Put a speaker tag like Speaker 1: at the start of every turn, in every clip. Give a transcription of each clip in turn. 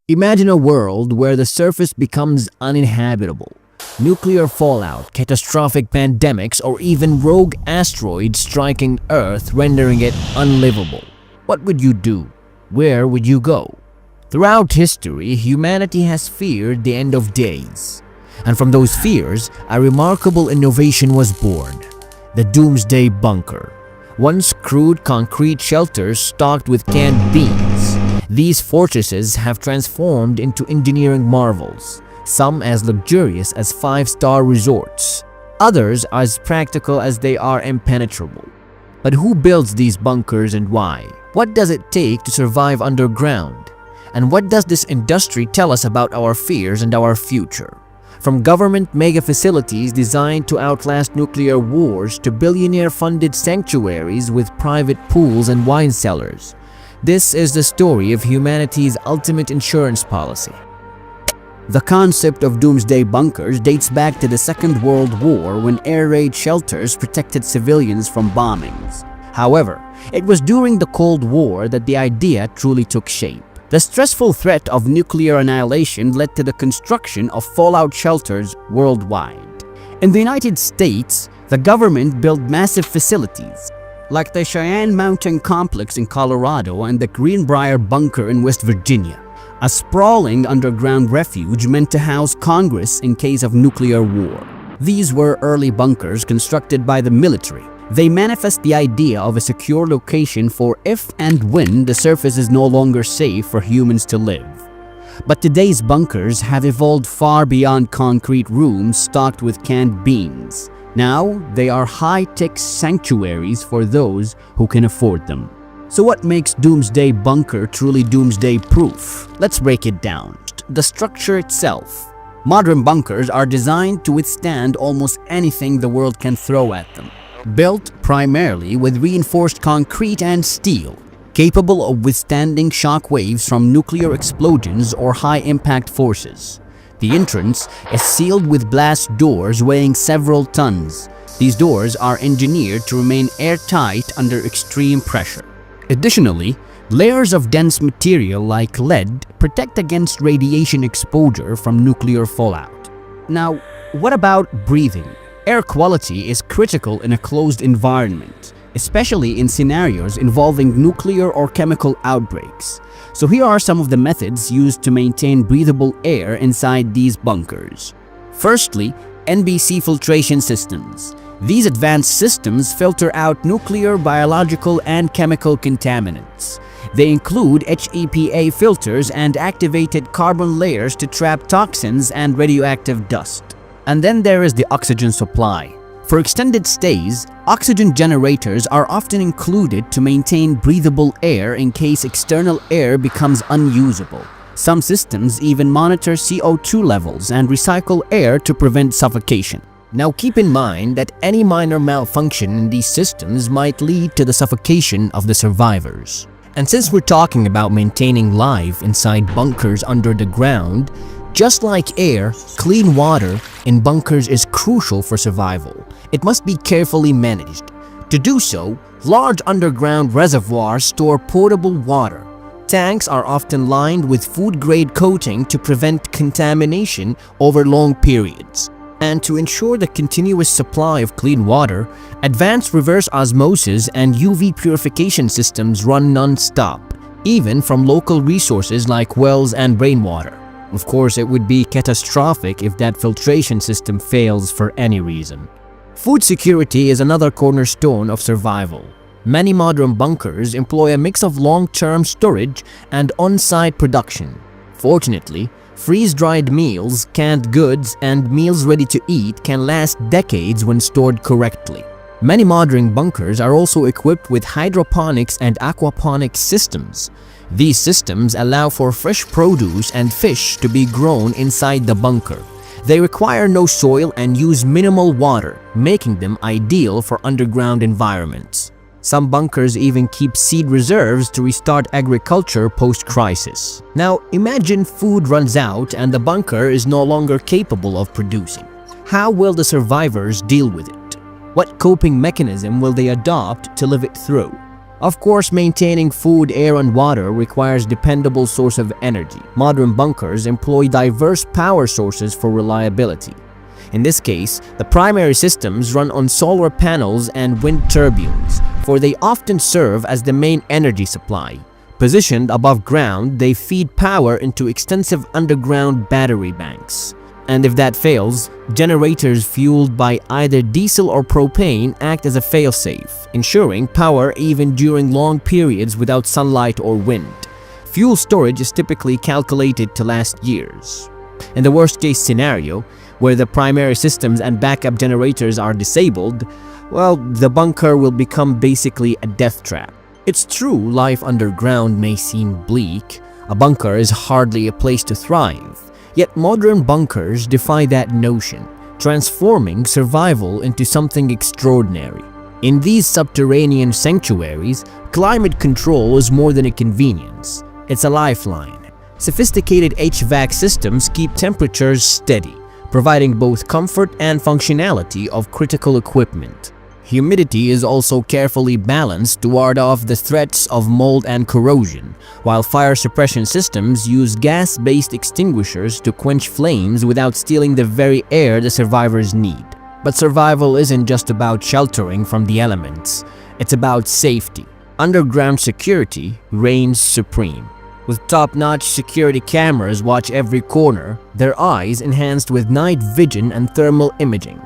Speaker 1: Imagine a world where the surface becomes uninhabitable. Nuclear fallout, catastrophic pandemics, or even rogue asteroids striking Earth, rendering it unlivable. What would you do? Where would you go? Throughout history, humanity has feared the end of days. And from those fears, a remarkable innovation was born: the Doomsday bunker. Once crude concrete shelters stocked with canned beans, these fortresses have transformed into engineering marvels, some as luxurious as 5-star resorts, others as practical as they are impenetrable. But who builds these bunkers and why? What does it take to survive underground? And what does this industry tell us about our fears and our future? From government mega facilities designed to outlast nuclear wars to billionaire-funded sanctuaries with private pools and wine cellars, this is the story of humanity's ultimate insurance policy. The concept of doomsday bunkers dates back to the Second World War, when air raid shelters protected civilians from bombings. However, it was during the Cold War that the idea truly took shape. The stressful threat of nuclear annihilation led to the construction of fallout shelters worldwide. In the United States, the government built massive facilities, like the Cheyenne Mountain Complex in Colorado and the Greenbrier Bunker in West Virginia, a sprawling underground refuge meant to house Congress in case of nuclear war. These were early bunkers constructed by the military. They manifest the idea of a secure location for if and when the surface is no longer safe for humans to live. But today's bunkers have evolved far beyond concrete rooms stocked with canned beans. Now, they are high-tech sanctuaries for those who can afford them. So what makes Doomsday Bunker truly doomsday-proof? Let's break it down. The structure itself. Modern bunkers are designed to withstand almost anything the world can throw at them. Built primarily with reinforced concrete and steel, capable of withstanding shock waves from nuclear explosions or high-impact forces. The entrance is sealed with blast doors weighing several tons. These doors are engineered to remain airtight under extreme pressure. Additionally, layers of dense material like lead protect against radiation exposure from nuclear fallout. Now, what about breathing? Air quality is critical in a closed environment, especially in scenarios involving nuclear or chemical outbreaks. So here are some of the methods used to maintain breathable air inside these bunkers. Firstly, NBC filtration systems. These advanced systems filter out nuclear, biological, and chemical contaminants. They include HEPA filters and activated carbon layers to trap toxins and radioactive dust. And then there is the oxygen supply. For extended stays, oxygen generators are often included to maintain breathable air in case external air becomes unusable. Some systems even monitor CO2 levels and recycle air to prevent suffocation. Now keep in mind that any minor malfunction in these systems might lead to the suffocation of the survivors. And since we're talking about maintaining life inside bunkers under the ground, just like air, clean water in bunkers is crucial for survival. It must be carefully managed. To do so, large underground reservoirs store potable water. Tanks are often lined with food-grade coating to prevent contamination over long periods. And to ensure the continuous supply of clean water, advanced reverse osmosis and UV purification systems run non-stop, even from local resources like wells and rainwater. Of course, it would be catastrophic if that filtration system fails for any reason. Food security is another cornerstone of survival. Many modern bunkers employ a mix of long-term storage and on-site production. Fortunately, freeze-dried meals, canned goods, and meals ready to eat can last decades when stored correctly. Many modern bunkers are also equipped with hydroponics and aquaponics systems. These systems allow for fresh produce and fish to be grown inside the bunker. They require no soil and use minimal water, making them ideal for underground environments. Some bunkers even keep seed reserves to restart agriculture post-crisis. Now, imagine food runs out and the bunker is no longer capable of producing. How will the survivors deal with it? What coping mechanism will they adopt to live it through? Of course, maintaining food, air, and water requires dependable source of energy. Modern bunkers employ diverse power sources for reliability. In this case, the primary systems run on solar panels and wind turbines, for they often serve as the main energy supply. Positioned above ground, they feed power into extensive underground battery banks. And if that fails, generators fueled by either diesel or propane act as a failsafe, ensuring power even during long periods without sunlight or wind. Fuel storage is typically calculated to last years. In the worst-case scenario, where the primary systems and backup generators are disabled, well, the bunker will become basically a death trap. It's true, life underground may seem bleak. A bunker is hardly a place to thrive. Yet modern bunkers defy that notion, transforming survival into something extraordinary. In these subterranean sanctuaries, climate control is more than a convenience. It's a lifeline. Sophisticated HVAC systems keep temperatures steady, providing both comfort and functionality of critical equipment. Humidity is also carefully balanced to ward off the threats of mold and corrosion, while fire suppression systems use gas-based extinguishers to quench flames without stealing the very air the survivors need. But survival isn't just about sheltering from the elements, it's about safety. Underground security reigns supreme. With top-notch security cameras watch every corner, their eyes enhanced with night vision and thermal imaging.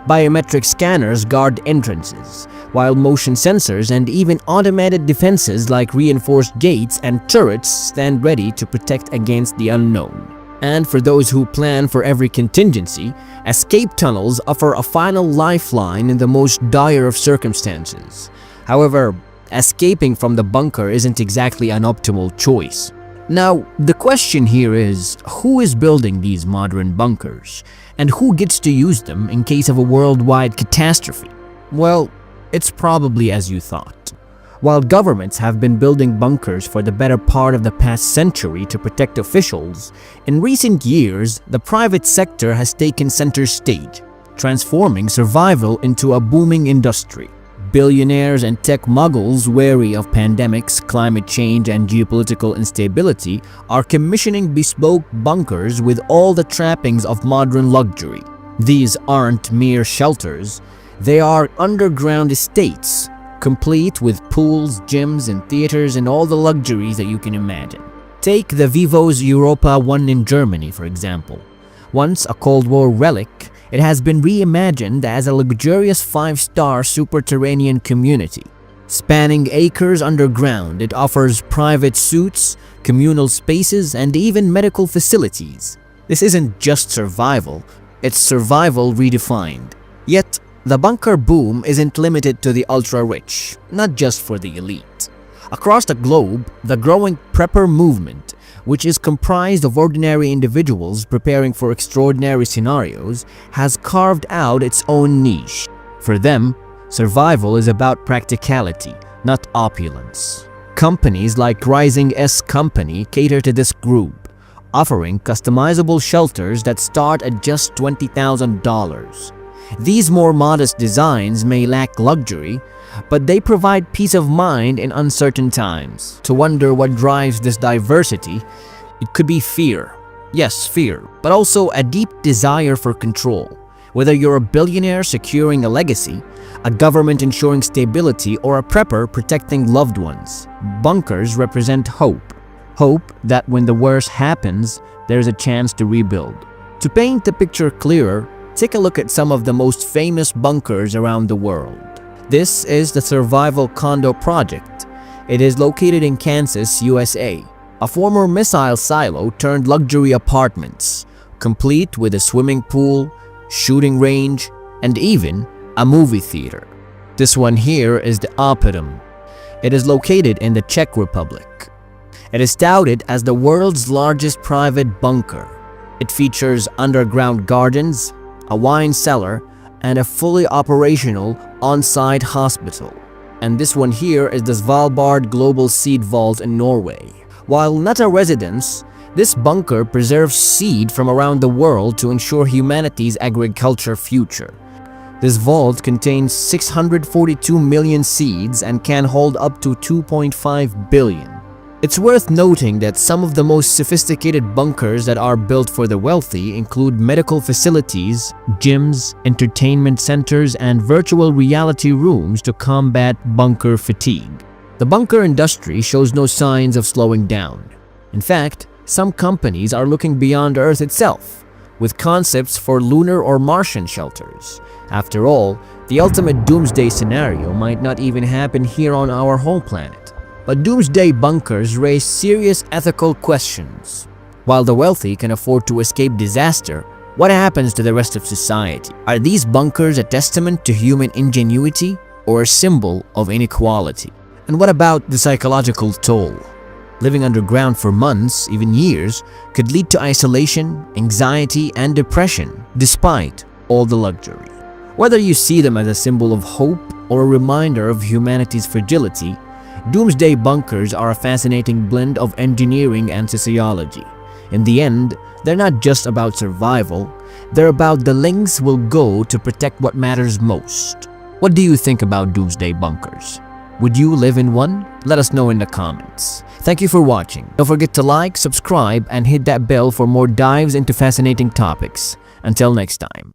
Speaker 1: Biometric scanners guard entrances, while motion sensors and even automated defenses like reinforced gates and turrets stand ready to protect against the unknown. And for those who plan for every contingency, escape tunnels offer a final lifeline in the most dire of circumstances. However, escaping from the bunker isn't exactly an optimal choice. Now, the question here is, who is building these modern bunkers? And who gets to use them in case of a worldwide catastrophe? Well, it's probably as you thought. While governments have been building bunkers for the better part of the past century to protect officials, in recent years, the private sector has taken center stage, transforming survival into a booming industry. Billionaires and tech moguls wary of pandemics, climate change, and geopolitical instability are commissioning bespoke bunkers with all the trappings of modern luxury. These aren't mere shelters, they are underground estates, complete with pools, gyms, and theaters and all the luxuries that you can imagine. Take the Vivo's Europa 1 in Germany, for example. Once a Cold War relic, it has been reimagined as a luxurious 5-star superterranean community. Spanning acres underground, it offers private suites, communal spaces, and even medical facilities. This isn't just survival, it's survival redefined. Yet, the bunker boom isn't limited to the ultra-rich, not just for the elite. Across the globe, the growing prepper movement, which is comprised of ordinary individuals preparing for extraordinary scenarios, has carved out its own niche. For them, survival is about practicality, not opulence. Companies like Rising S Company cater to this group, offering customizable shelters that start at just $20,000. These more modest designs may lack luxury, but they provide peace of mind in uncertain times. To wonder what drives this diversity, it could be fear. Yes, fear, but also a deep desire for control. Whether you're a billionaire securing a legacy, a government ensuring stability, or a prepper protecting loved ones, bunkers represent hope. Hope that when the worst happens, there's a chance to rebuild. To paint the picture clearer, take a look at some of the most famous bunkers around the world. This is the Survival Condo Project. It is located in Kansas, USA, a former missile silo turned luxury apartments, complete with a swimming pool, shooting range, and even a movie theater. This one here is the Oppidum. It is located in the Czech Republic. It is touted as the world's largest private bunker. It features underground gardens, a wine cellar, and a fully operational on-site hospital. And this one here is the Svalbard Global Seed Vault in Norway. While not a residence, this bunker preserves seed from around the world to ensure humanity's agriculture future. This vault contains 642 million seeds and can hold up to 2.5 billion. It's worth noting that some of the most sophisticated bunkers that are built for the wealthy include medical facilities, gyms, entertainment centers, and virtual reality rooms to combat bunker fatigue. The bunker industry shows no signs of slowing down. In fact, some companies are looking beyond Earth itself, with concepts for lunar or Martian shelters. After all, the ultimate doomsday scenario might not even happen here on our home planet. But doomsday bunkers raise serious ethical questions. While the wealthy can afford to escape disaster, what happens to the rest of society? Are these bunkers a testament to human ingenuity or a symbol of inequality? And what about the psychological toll? Living underground for months, even years, could lead to isolation, anxiety, and depression, despite all the luxury. Whether you see them as a symbol of hope or a reminder of humanity's fragility, doomsday bunkers are a fascinating blend of engineering and sociology. In the end, they're not just about survival, they're about the lengths we'll go to protect what matters most. What do you think about doomsday bunkers? Would you live in one? Let us know in the comments. Thank you for watching. Don't forget to like, subscribe, and hit that bell for more dives into fascinating topics. Until next time.